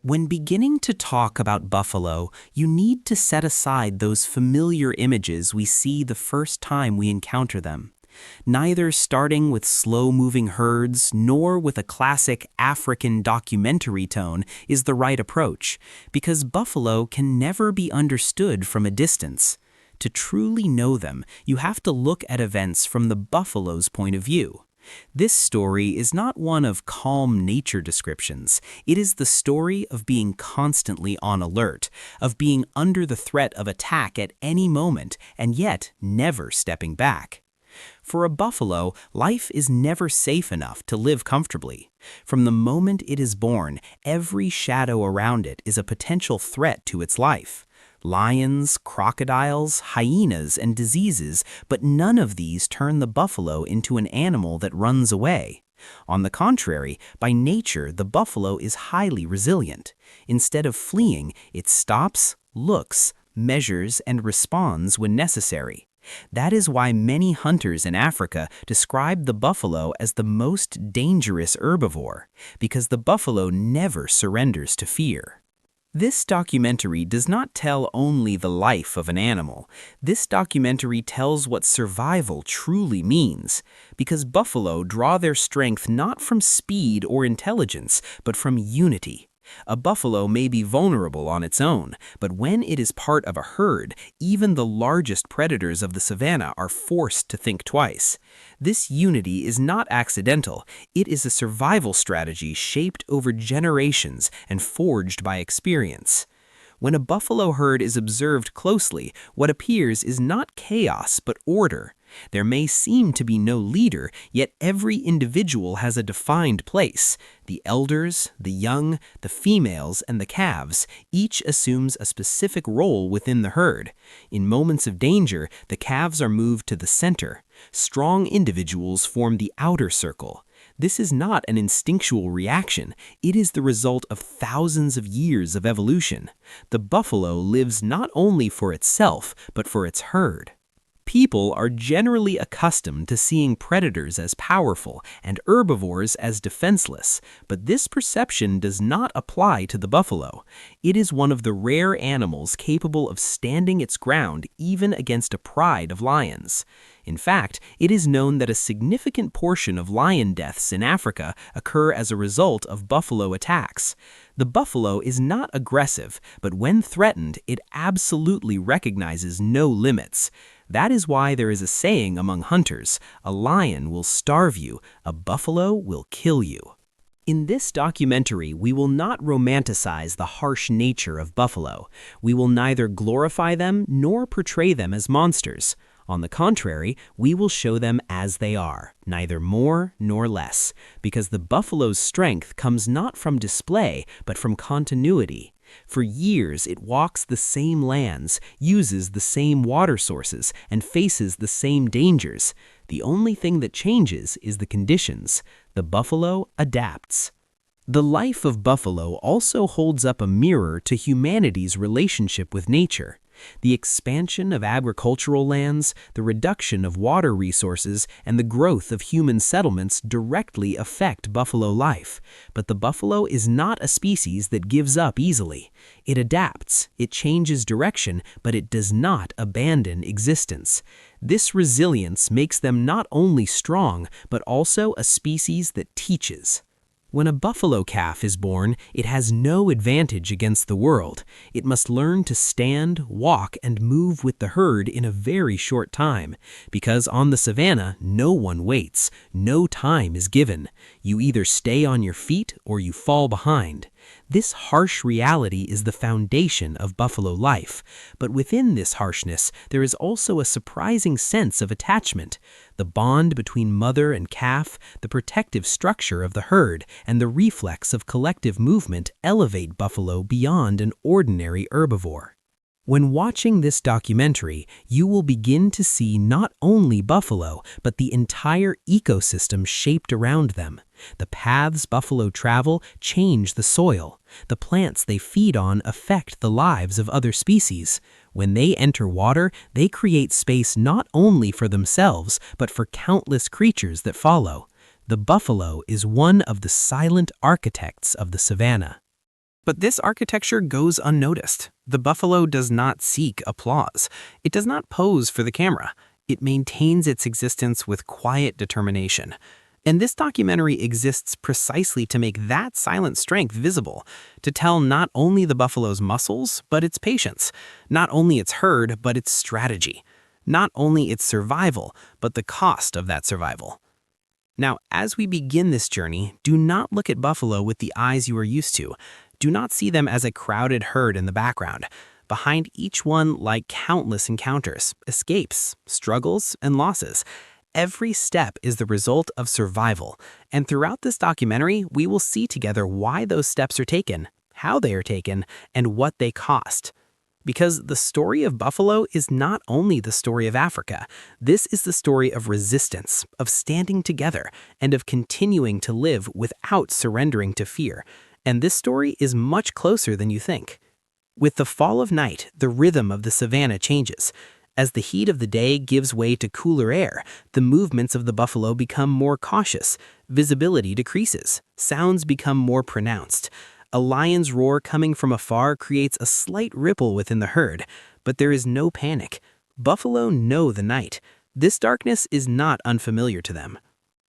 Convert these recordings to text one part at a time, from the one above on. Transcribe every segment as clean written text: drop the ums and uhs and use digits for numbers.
When beginning to talk about buffalo, you need to set aside those familiar images we see the first time we encounter them. Neither starting with slow-moving herds nor with a classic African documentary tone is the right approach, because buffalo can never be understood from a distance. To truly know them, you have to look at events from the buffalo's point of view. This story is not one of calm nature descriptions. It is the story of being constantly on alert, of being under the threat of attack at any moment, and yet never stepping back. For a buffalo, life is never safe enough to live comfortably. From the moment it is born, every shadow around it is a potential threat to its life. Lions, crocodiles, hyenas, and diseases, but none of these turn the buffalo into an animal that runs away. On the contrary, by nature, the buffalo is highly resilient. Instead of fleeing, it stops, looks, measures, and responds when necessary. That is why many hunters in Africa describe the buffalo as the most dangerous herbivore, because the buffalo never surrenders to fear. This documentary does not tell only the life of an animal. This documentary tells what survival truly means, because buffalo draw their strength not from speed or intelligence, but from unity. A buffalo may be vulnerable on its own, but when it is part of a herd, even the largest predators of the savanna are forced to think twice. This unity is not accidental. It is a survival strategy shaped over generations and forged by experience. When a buffalo herd is observed closely, what appears is not chaos but order. There may seem to be no leader, yet every individual has a defined place. The elders, the young, the females, and the calves each assumes a specific role within the herd. In moments of danger, the calves are moved to the center. Strong individuals form the outer circle. This is not an instinctual reaction. It is the result of thousands of years of evolution. The buffalo lives not only for itself, but for its herd. People are generally accustomed to seeing predators as powerful and herbivores as defenseless, but this perception does not apply to the buffalo. It is one of the rare animals capable of standing its ground even against a pride of lions. In fact, it is known that a significant portion of lion deaths in Africa occur as a result of buffalo attacks. The buffalo is not aggressive, but when threatened, it absolutely recognizes no limits. That is why there is a saying among hunters, "A lion will starve you, a buffalo will kill you." In this documentary, we will not romanticize the harsh nature of buffalo. We will neither glorify them nor portray them as monsters. On the contrary, we will show them as they are, neither more nor less, because the buffalo's strength comes not from display, but from continuity. For years, it walks the same lands, uses the same water sources, and faces the same dangers. The only thing that changes is the conditions. The buffalo adapts. The life of buffalo also holds up a mirror to humanity's relationship with nature. The expansion of agricultural lands, the reduction of water resources, and the growth of human settlements directly affect buffalo life. But the buffalo is not a species that gives up easily. It adapts, it changes direction, but it does not abandon existence. This resilience makes them not only strong, but also a species that teaches. When a buffalo calf is born, it has no advantage against the world. It must learn to stand, walk, and move with the herd in a very short time. Because on the savanna, no one waits. No time is given. You either stay on your feet or you fall behind. This harsh reality is the foundation of buffalo life. But within this harshness, there is also a surprising sense of attachment. The bond between mother and calf, the protective structure of the herd, and the reflex of collective movement elevate buffalo beyond an ordinary herbivore. When watching this documentary, you will begin to see not only buffalo, but the entire ecosystem shaped around them. The paths buffalo travel change the soil. The plants they feed on affect the lives of other species. When they enter water, they create space not only for themselves, but for countless creatures that follow. The buffalo is one of the silent architects of the savanna. But this architecture goes unnoticed. The buffalo does not seek applause. It does not pose for the camera. It maintains its existence with quiet determination. And this documentary exists precisely to make that silent strength visible, to tell not only the buffalo's muscles, but its patience, not only its herd, but its strategy, not only its survival, but the cost of that survival. Now, as we begin this journey, do not look at buffalo with the eyes you are used to. Do not see them as a crowded herd in the background. Behind each one lie countless encounters, escapes, struggles, and losses. Every step is the result of survival, and throughout this documentary, we will see together why those steps are taken, how they are taken, and what they cost. Because the story of buffalo is not only the story of Africa. This is the story of resistance, of standing together, and of continuing to live without surrendering to fear. And this story is much closer than you think. With the fall of night, the rhythm of the savanna changes. As the heat of the day gives way to cooler air, the movements of the buffalo become more cautious, visibility decreases, sounds become more pronounced. A lion's roar coming from afar creates a slight ripple within the herd, but there is no panic. Buffalo know the night. This darkness is not unfamiliar to them.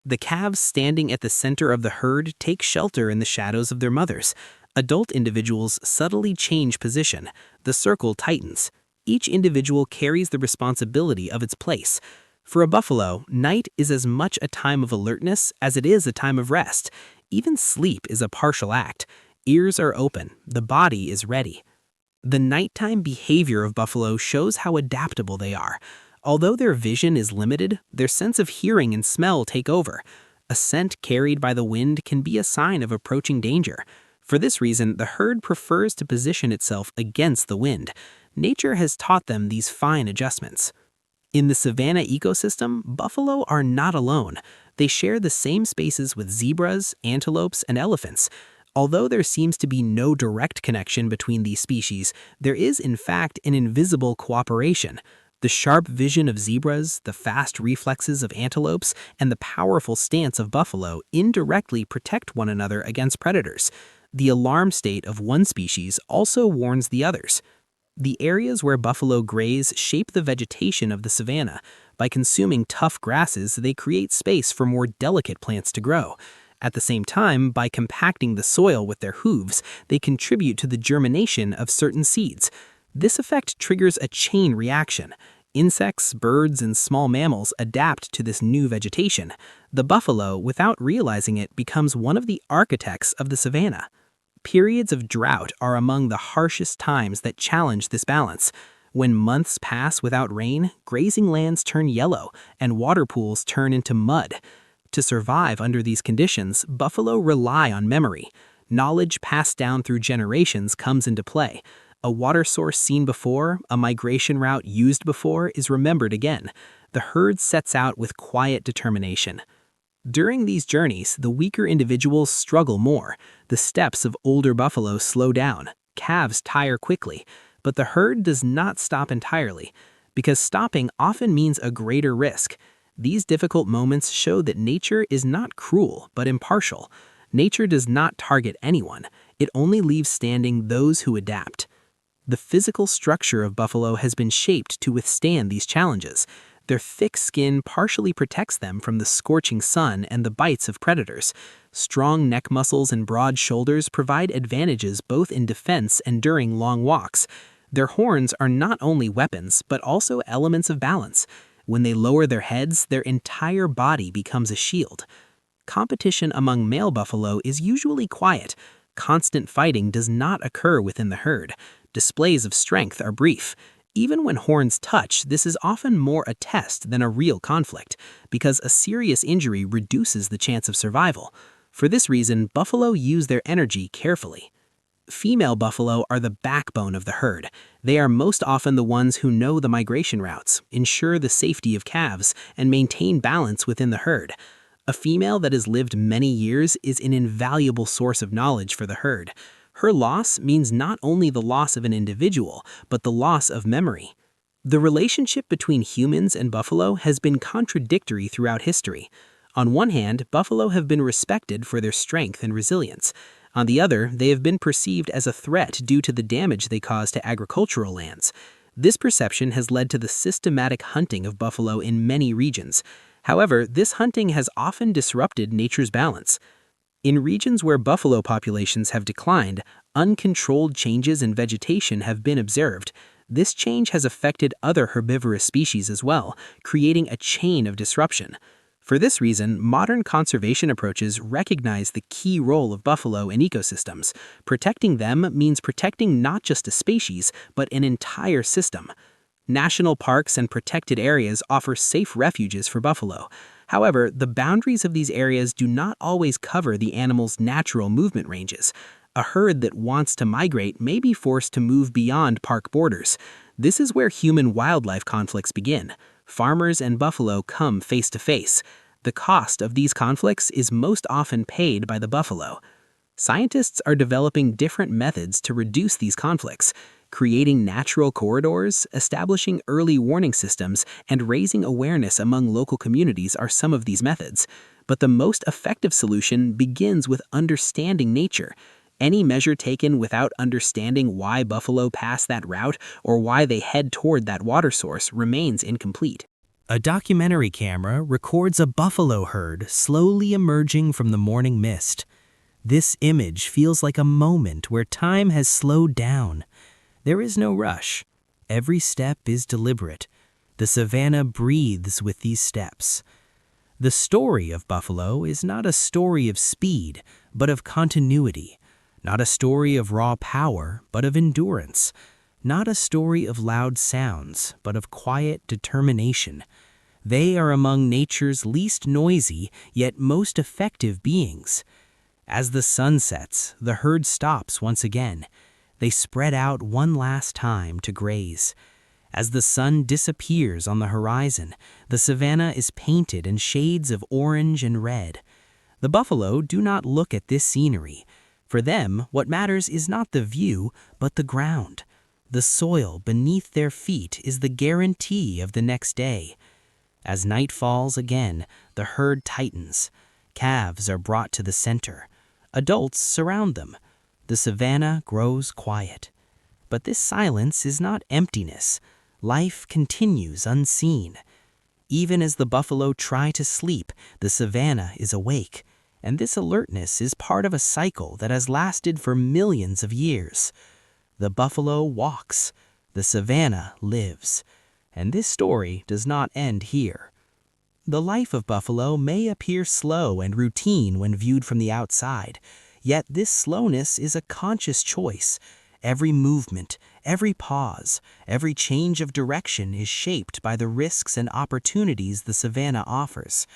The calves standing at the center of the herd take shelter in the shadows of their mothers. Adult individuals subtly change position. The circle tightens. Each individual carries the responsibility of its place. For a buffalo, night is as much a time of alertness as it is a time of rest. Even sleep is a partial act. Ears are open. The body is ready. The nighttime behavior of buffalo shows how adaptable they are. Although their vision is limited, their sense of hearing and smell take over. A scent carried by the wind can be a sign of approaching danger. For this reason, the herd prefers to position itself against the wind. Nature has taught them these fine adjustments. In the savanna ecosystem, buffalo are not alone. They share the same spaces with zebras, antelopes, and elephants. Although there seems to be no direct connection between these species, there is in fact an invisible cooperation. The sharp vision of zebras, the fast reflexes of antelopes, and the powerful stance of buffalo indirectly protect one another against predators. The alarm state of one species also warns the others. The areas where buffalo graze shape the vegetation of the savanna. By consuming tough grasses, they create space for more delicate plants to grow. At the same time, by compacting the soil with their hooves, they contribute to the germination of certain seeds. This effect triggers a chain reaction. Insects, birds, and small mammals adapt to this new vegetation. The buffalo, without realizing it, becomes one of the architects of the savanna. Periods of drought are among the harshest times that challenge this balance. When months pass without rain, grazing lands turn yellow and water pools turn into mud. To survive under these conditions, buffalo rely on memory. Knowledge passed down through generations comes into play. A water source seen before, a migration route used before, is remembered again. The herd sets out with quiet determination. During these journeys, the weaker individuals struggle more. The steps of older buffalo slow down. Calves tire quickly. But the herd does not stop entirely, because stopping often means a greater risk. These difficult moments show that nature is not cruel, but impartial. Nature does not target anyone. It only leaves standing those who adapt. The physical structure of buffalo has been shaped to withstand these challenges. Their thick skin partially protects them from the scorching sun and the bites of predators. Strong neck muscles and broad shoulders provide advantages both in defense and during long walks. Their horns are not only weapons, but also elements of balance. When they lower their heads, their entire body becomes a shield. Competition among male buffalo is usually quiet. Constant fighting does not occur within the herd. Displays of strength are brief. Even when horns touch, this is often more a test than a real conflict, because a serious injury reduces the chance of survival. For this reason, buffalo use their energy carefully. Female buffalo are the backbone of the herd. They are most often the ones who know the migration routes, ensure the safety of calves, and maintain balance within the herd. A female that has lived many years is an invaluable source of knowledge for the herd. Her loss means not only the loss of an individual, but the loss of memory. The relationship between humans and buffalo has been contradictory throughout history. On one hand, buffalo have been respected for their strength and resilience. On the other, they have been perceived as a threat due to the damage they cause to agricultural lands. This perception has led to the systematic hunting of buffalo in many regions. However, this hunting has often disrupted nature's balance. In regions where buffalo populations have declined, uncontrolled changes in vegetation have been observed. This change has affected other herbivorous species as well, creating a chain of disruption. For this reason, modern conservation approaches recognize the key role of buffalo in ecosystems. Protecting them means protecting not just a species, but an entire system. National parks and protected areas offer safe refuges for buffalo. However, the boundaries of these areas do not always cover the animal's natural movement ranges. A herd that wants to migrate may be forced to move beyond park borders. This is where human-wildlife conflicts begin. Farmers and buffalo come face to face. The cost of these conflicts is most often paid by the buffalo. Scientists are developing different methods to reduce these conflicts. Creating natural corridors, establishing early warning systems, and raising awareness among local communities are some of these methods. But the most effective solution begins with understanding nature. Any measure taken without understanding why buffalo pass that route or why they head toward that water source remains incomplete. A documentary camera records a buffalo herd slowly emerging from the morning mist. This image feels like a moment where time has slowed down. There is no rush. Every step is deliberate. The savanna breathes with these steps. The story of buffalo is not a story of speed, but of continuity. Not a story of raw power, but of endurance. Not a story of loud sounds, but of quiet determination. They are among nature's least noisy, yet most effective beings. As the sun sets, the herd stops once again. They spread out one last time to graze. As the sun disappears on the horizon, the savanna is painted in shades of orange and red. The buffalo do not look at this scenery. For them, what matters is not the view, but the ground. The soil beneath their feet is the guarantee of the next day. As night falls again, the herd tightens. Calves are brought to the center. Adults surround them. The savanna grows quiet. But this silence is not emptiness. Life continues unseen. Even as the buffalo try to sleep, the savanna is awake, and this alertness is part of a cycle that has lasted for millions of years. The buffalo walks, the savanna lives, and this story does not end here. The life of buffalo may appear slow and routine when viewed from the outside, yet this slowness is a conscious choice. Every movement, every pause, every change of direction is shaped by the risks and opportunities the savanna offers.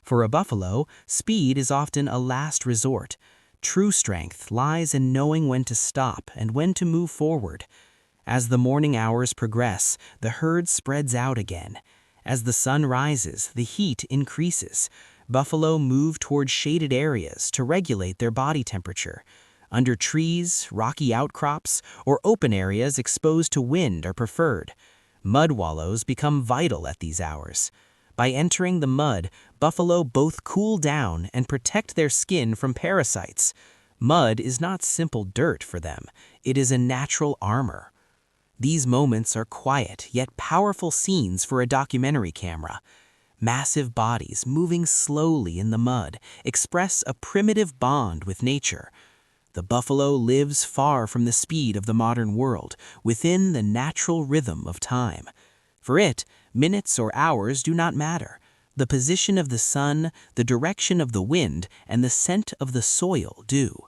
For a buffalo, speed is often a last resort. True strength lies in knowing when to stop and when to move forward. As the morning hours progress, the herd spreads out again. As the sun rises, the heat increases. Buffalo move toward shaded areas to regulate their body temperature. Under trees, rocky outcrops, or open areas exposed to wind are preferred. Mud wallows become vital at these hours. By entering the mud, buffalo both cool down and protect their skin from parasites. Mud is not simple dirt for them. It is a natural armor. These moments are quiet yet powerful scenes for a documentary camera. Massive bodies moving slowly in the mud express a primitive bond with nature. The buffalo lives far from the speed of the modern world, within the natural rhythm of time. For it, minutes or hours do not matter. The position of the sun, the direction of the wind, and the scent of the soil do.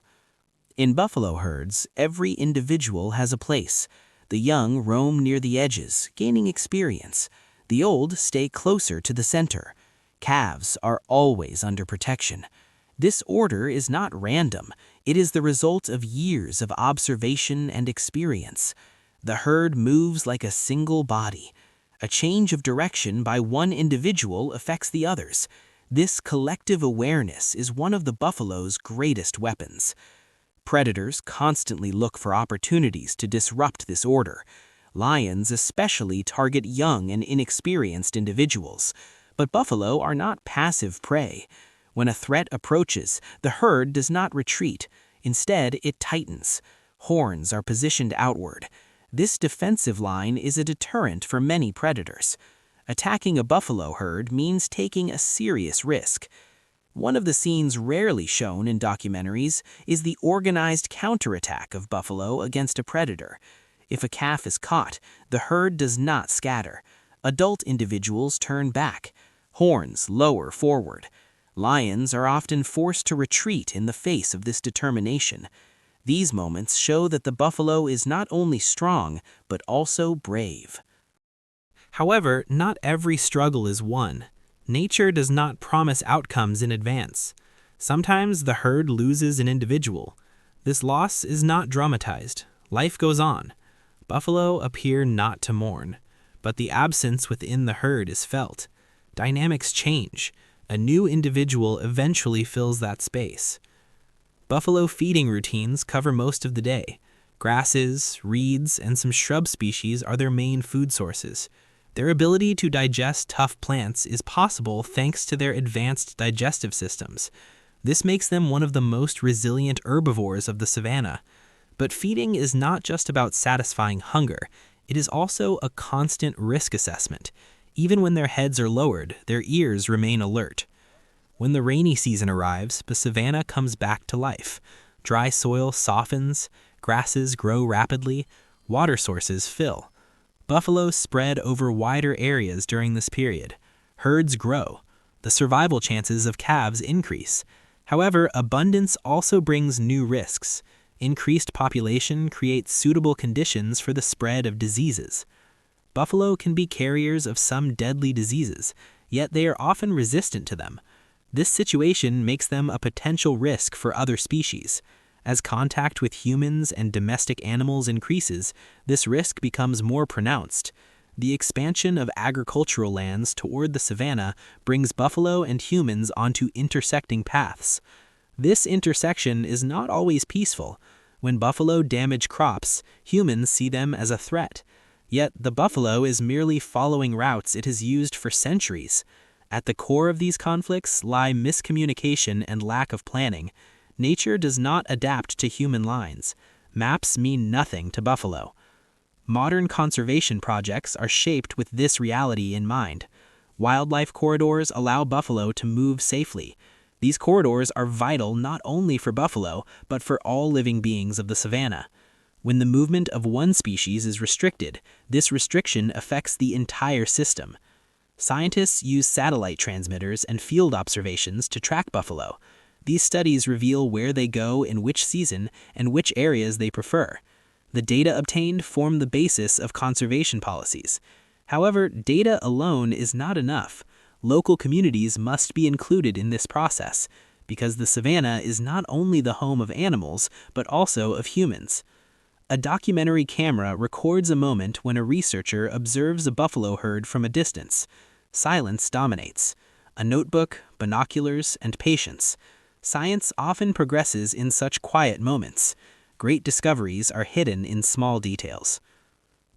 In buffalo herds, every individual has a place. The young roam near the edges, gaining experience. The old stay closer to the center. Calves are always under protection. This order is not random. It is the result of years of observation and experience. The herd moves like a single body. A change of direction by one individual affects the others. This collective awareness is one of the buffalo's greatest weapons. Predators constantly look for opportunities to disrupt this order. Lions especially target young and inexperienced individuals. But buffalo are not passive prey. When a threat approaches, the herd does not retreat. Instead, it tightens. Horns are positioned outward. This defensive line is a deterrent for many predators. Attacking a buffalo herd means taking a serious risk. One of the scenes rarely shown in documentaries is the organized counterattack of buffalo against a predator. If a calf is caught, the herd does not scatter. Adult individuals turn back. Horns lower forward. Lions are often forced to retreat in the face of this determination. These moments show that the buffalo is not only strong, but also brave. However, not every struggle is won. Nature does not promise outcomes in advance. Sometimes the herd loses an individual. This loss is not dramatized. Life goes on. Buffalo appear not to mourn, but the absence within the herd is felt. Dynamics change. A new individual eventually fills that space. Buffalo feeding routines cover most of the day. Grasses, reeds, and some shrub species are their main food sources. Their ability to digest tough plants is possible thanks to their advanced digestive systems. This makes them one of the most resilient herbivores of the savanna. But feeding is not just about satisfying hunger. It is also a constant risk assessment. Even when their heads are lowered, their ears remain alert. When the rainy season arrives, the savanna comes back to life. Dry soil softens, grasses grow rapidly, water sources fill. Buffalo spread over wider areas during this period. Herds grow. The survival chances of calves increase. However, abundance also brings new risks. Increased population creates suitable conditions for the spread of diseases. Buffalo can be carriers of some deadly diseases, yet they are often resistant to them. This situation makes them a potential risk for other species. As contact with humans and domestic animals increases, this risk becomes more pronounced. The expansion of agricultural lands toward the savanna brings buffalo and humans onto intersecting paths. This intersection is not always peaceful. When buffalo damage crops, humans see them as a threat. Yet the buffalo is merely following routes it has used for centuries. At the core of these conflicts lie miscommunication and lack of planning. Nature does not adapt to human lines. Maps mean nothing to buffalo. Modern conservation projects are shaped with this reality in mind. Wildlife corridors allow buffalo to move safely. These corridors are vital not only for buffalo, but for all living beings of the savanna. When the movement of one species is restricted, this restriction affects the entire system. Scientists use satellite transmitters and field observations to track buffalo. These studies reveal where they go in which season and which areas they prefer. The data obtained form the basis of conservation policies. However, data alone is not enough. Local communities must be included in this process, because the savanna is not only the home of animals, but also of humans. A documentary camera records a moment when a researcher observes a buffalo herd from a distance. Silence dominates. A notebook, binoculars, and patience. Science often progresses in such quiet moments. Great discoveries are hidden in small details.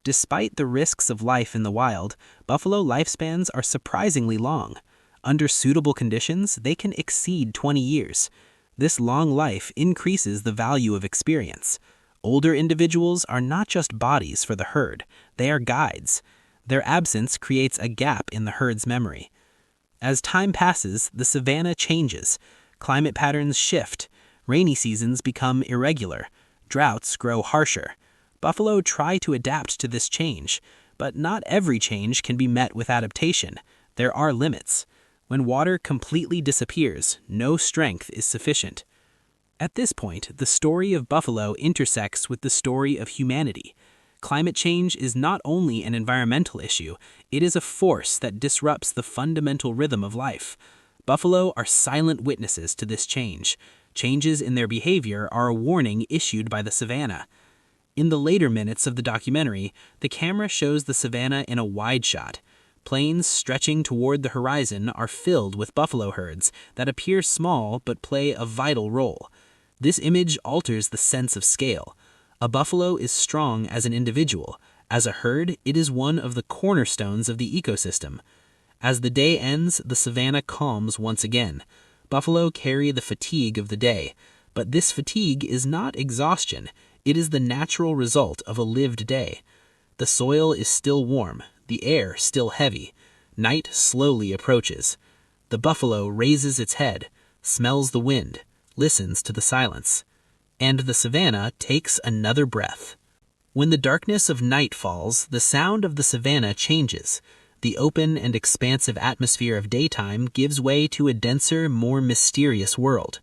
Despite the risks of life in the wild, buffalo lifespans are surprisingly long. Under suitable conditions, they can exceed 20 years. This long life increases the value of experience. Older individuals are not just bodies for the herd, they are guides. Their absence creates a gap in the herd's memory. As time passes, the savanna changes. Climate patterns shift. Rainy seasons become irregular. Droughts grow harsher. Buffalo try to adapt to this change, but not every change can be met with adaptation. There are limits. When water completely disappears, no strength is sufficient. At this point, the story of buffalo intersects with the story of humanity. Climate change is not only an environmental issue, it is a force that disrupts the fundamental rhythm of life. Buffalo are silent witnesses to this change. Changes in their behavior are a warning issued by the savanna. In the later minutes of the documentary, the camera shows the savanna in a wide shot. Plains stretching toward the horizon are filled with buffalo herds that appear small but play a vital role. This image alters the sense of scale. A buffalo is strong as an individual. As a herd, it is one of the cornerstones of the ecosystem. As the day ends, the savanna calms once again. Buffalo carry the fatigue of the day. But this fatigue is not exhaustion. It is the natural result of a lived day. The soil is still warm, the air still heavy. Night slowly approaches. The buffalo raises its head, smells the wind, listens to the silence. And the savanna takes another breath. When the darkness of night falls, the sound of the savanna changes. The open and expansive atmosphere of daytime gives way to a denser, more mysterious world.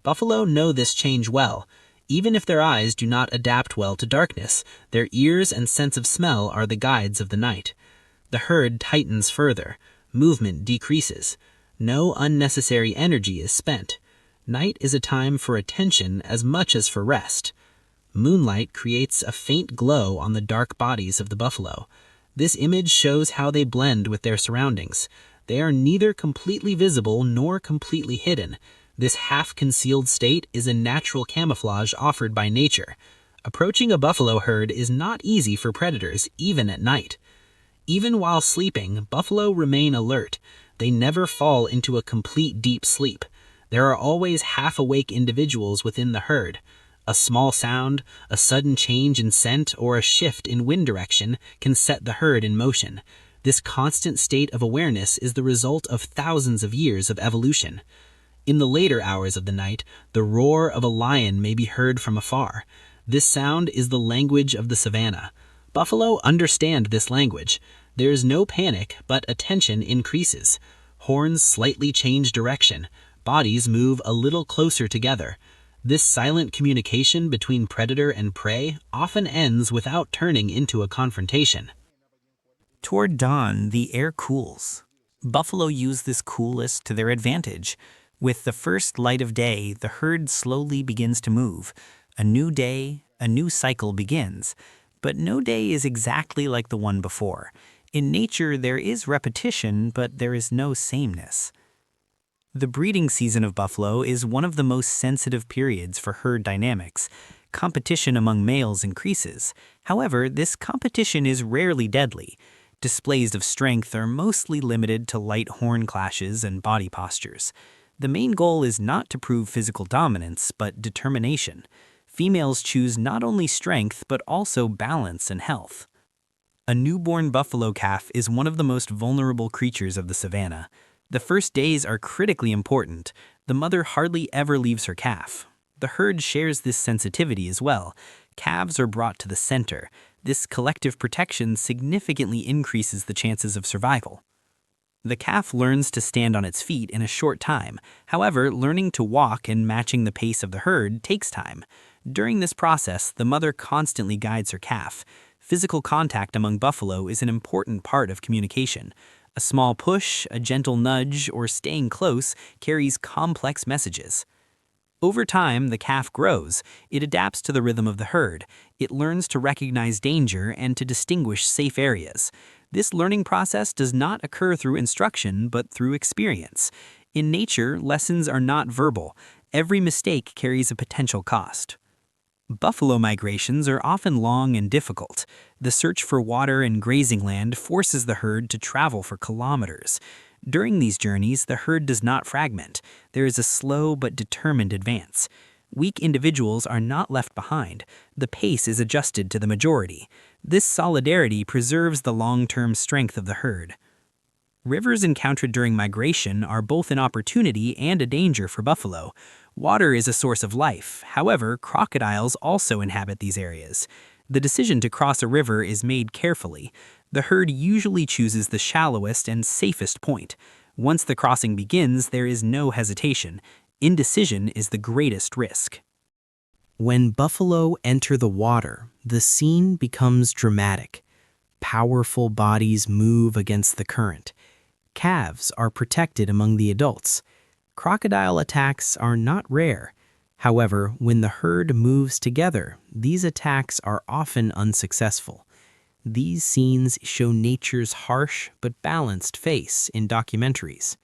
Buffalo know this change well. Even if their eyes do not adapt well to darkness, their ears and sense of smell are the guides of the night. The herd tightens further. Movement decreases. No unnecessary energy is spent. Night is a time for attention as much as for rest. Moonlight creates a faint glow on the dark bodies of the buffalo. This image shows how they blend with their surroundings. They are neither completely visible nor completely hidden. This half-concealed state is a natural camouflage offered by nature. Approaching a buffalo herd is not easy for predators, even at night. Even while sleeping, buffalo remain alert. They never fall into a complete deep sleep. There are always half-awake individuals within the herd. A small sound, a sudden change in scent, or a shift in wind direction can set the herd in motion. This constant state of awareness is the result of thousands of years of evolution. In the later hours of the night, the roar of a lion may be heard from afar. This sound is the language of the savanna. Buffalo understand this language. There is no panic, but attention increases. Horns slightly change direction. Bodies move a little closer together. This silent communication between predator and prey often ends without turning into a confrontation. Toward dawn, the air cools. Buffalo use this coolness to their advantage. With the first light of day, the herd slowly begins to move. A new day, a new cycle begins. But no day is exactly like the one before. In nature, there is repetition, but there is no sameness. The breeding season of buffalo is one of the most sensitive periods for herd dynamics. Competition among males increases. However, this competition is rarely deadly. Displays of strength are mostly limited to light horn clashes and body postures. The main goal is not to prove physical dominance, but determination. Females choose not only strength, but also balance and health. A newborn buffalo calf is one of the most vulnerable creatures of the savanna. The first days are critically important. The mother hardly ever leaves her calf. The herd shares this sensitivity as well. Calves are brought to the center. This collective protection significantly increases the chances of survival. The calf learns to stand on its feet in a short time. However, learning to walk and matching the pace of the herd takes time. During this process, the mother constantly guides her calf. Physical contact among buffalo is an important part of communication. A small push, a gentle nudge, or staying close carries complex messages. Over time, the calf grows. It adapts to the rhythm of the herd. It learns to recognize danger and to distinguish safe areas. This learning process does not occur through instruction, but through experience. In nature, lessons are not verbal. Every mistake carries a potential cost. Buffalo migrations are often long and difficult. The search for water and grazing land forces the herd to travel for kilometers. During these journeys, the herd does not fragment. There is a slow but determined advance. Weak individuals are not left behind. The pace is adjusted to the majority. This solidarity preserves the long-term strength of the herd. Rivers encountered during migration are both an opportunity and a danger for buffalo. Water is a source of life. However, crocodiles also inhabit these areas. The decision to cross a river is made carefully. The herd usually chooses the shallowest and safest point. Once the crossing begins, there is no hesitation. Indecision is the greatest risk. When buffalo enter the water, the scene becomes dramatic. Powerful bodies move against the current. Calves are protected among the adults. Crocodile attacks are not rare. However, when the herd moves together, these attacks are often unsuccessful. These scenes show nature's harsh but balanced face in documentaries.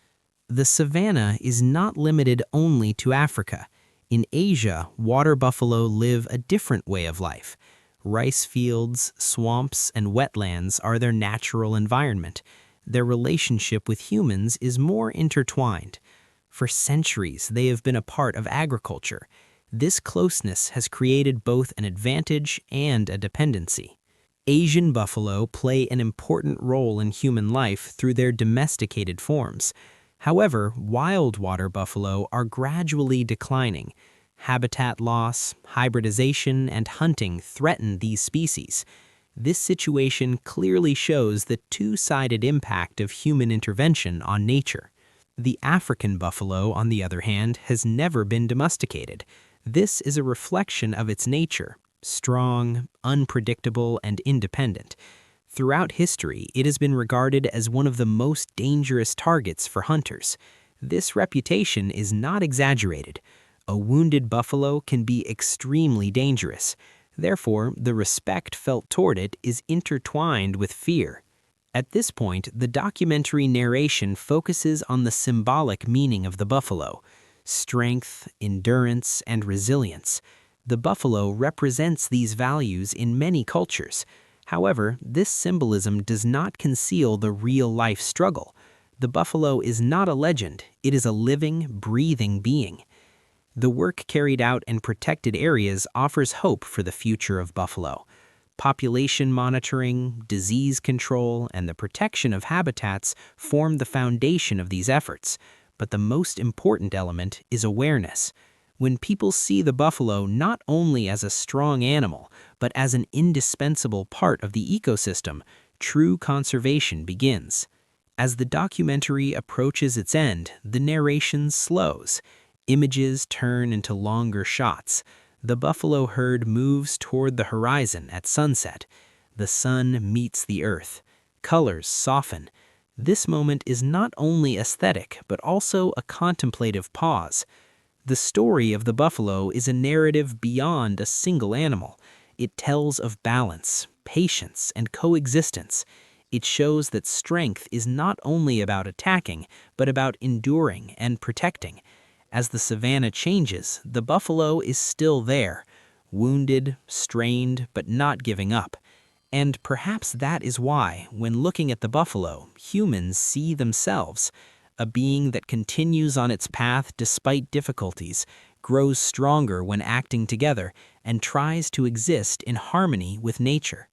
The savanna is not limited only to Africa. In Asia, water buffalo live a different way of life. Rice fields, swamps, and wetlands are their natural environment. Their relationship with humans is more intertwined. For centuries, they have been a part of agriculture. This closeness has created both an advantage and a dependency. Asian buffalo play an important role in human life through their domesticated forms. However, wild water buffalo are gradually declining. Habitat loss, hybridization, and hunting threaten these species. This situation clearly shows the two-sided impact of human intervention on nature. The African buffalo, on the other hand, has never been domesticated. This is a reflection of its nature, strong, unpredictable, and independent. Throughout history, it has been regarded as one of the most dangerous targets for hunters. This reputation is not exaggerated. A wounded buffalo can be extremely dangerous. Therefore, the respect felt toward it is intertwined with fear. At this point, the documentary narration focuses on the symbolic meaning of the buffalo: strength, endurance, and resilience. The buffalo represents these values in many cultures. However, this symbolism does not conceal the real-life struggle. The buffalo is not a legend, it is a living, breathing being. The work carried out in protected areas offers hope for the future of buffalo. Population monitoring, disease control, and the protection of habitats form the foundation of these efforts. But the most important element is awareness. When people see the buffalo not only as a strong animal, but as an indispensable part of the ecosystem, true conservation begins. As the documentary approaches its end, the narration slows. Images turn into longer shots. The buffalo herd moves toward the horizon at sunset. The sun meets the earth. Colors soften. This moment is not only aesthetic, but also a contemplative pause. The story of the buffalo is a narrative beyond a single animal. It tells of balance, patience, and coexistence. It shows that strength is not only about attacking, but about enduring and protecting. As the savanna changes, the buffalo is still there, wounded, strained, but not giving up. And perhaps that is why, when looking at the buffalo, humans see themselves. A being that continues on its path despite difficulties, grows stronger when acting together, and tries to exist in harmony with nature.